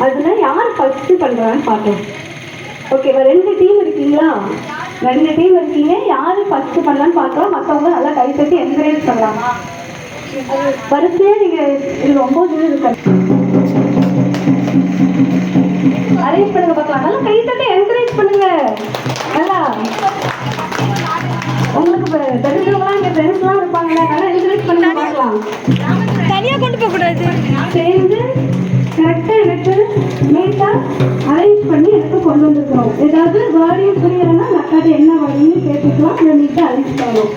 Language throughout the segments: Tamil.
அதுல யார் ஃபர்ஸ்ட் பண்றான்னு பார்க்கலாம். ஓகேவா? 2 டீம் இருக்கீங்களா? 2 டீம் இருக்கீங்க. யாரு ஃபர்ஸ்ட் பண்ணலான்னு பார்க்கலாம். மற்றவங்க நல்லா கை தட்டி என்கரேஜ் பண்ணலாமா? வரிசையா நீங்க இது ரொம்ப தூரம் இருக்க அரேஞ்ச் பண்ணுங்க பார்க்கலாம். நல்லா கை தட்டி என்கரேஜ் பண்ணுங்க. நல்லா உங்களுக்கு தெரிஞ்சவங்களாம் இங்க ஃப்ரெண்ட்ஸ்லாம் இருப்பாங்கல்ல, நல்லா என்கரேஜ் பண்ணி பார்க்கலாம். தனியாக கொண்டு போகக்கூடாது. சேர்ந்து கரெக்டாக எனக்கு நீட்டாக அரேஞ்ச் பண்ணி எனக்கு கொண்டு வந்துருக்கோம். ஏதாவது வேர்டையும் புரியலைன்னா அக்காட்ட என்ன வழின்னு கேட்டுக்கலாம். அதை நீட்டாக அரேஞ்ச் பண்ணணும்.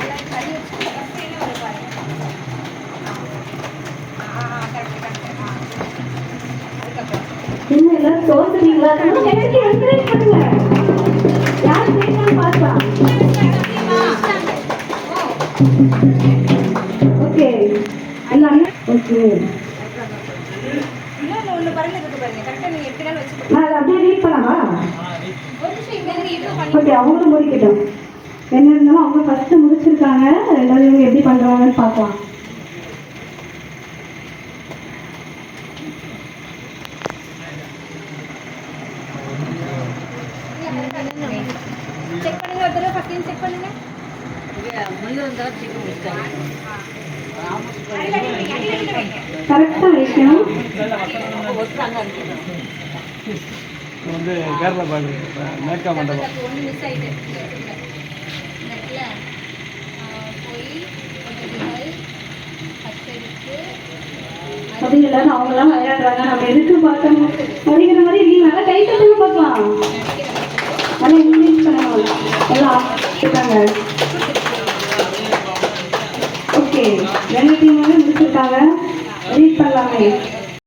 இன்னும் எல்லாரும் தோத்துறீங்களா? எனக்கு என்கரேஜ் பண்ணுங்க. யார் செய்யலாம்னு பார்க்கலாம். ஓகே எல்லாமே ஓகே. நான் அப்படியே ரீட் பண்ணவா? ஓகே, அவங்களும் முடிக்கட்டும். என்ன இருந்தாலும் அவங்க ஃபர்ஸ்ட் முடிச்சிருக்காங்க. ரெண்டாவது இவங்க எப்படி பண்றாங்கன்னு பார்க்கலாம். செக் பண்ணுங்க. ஒரு தடவை ஃபர்ஸ்ட் செக் பண்ணுங்க. கரெக்டா வைக்கணும். வந்து கேரளா பாடு மேக்கா மண்டபம் அப்படின்னு எல்லாரும் அவங்கெல்லாம் விளையாடுறாங்க. நம்ம எதுக்கு பார்க்கணும் அப்படிங்கிற மாதிரி நீங்க நல்லா கை தட்டுங்க பார்க்கலாம். நல்லா இன்க்ரீஸ் பண்ணணும். எல்லாம் இருக்காங்க. ஓகே, 2 டீம் முடிச்சிருக்காங்க. ரீட் பண்ணலாமே.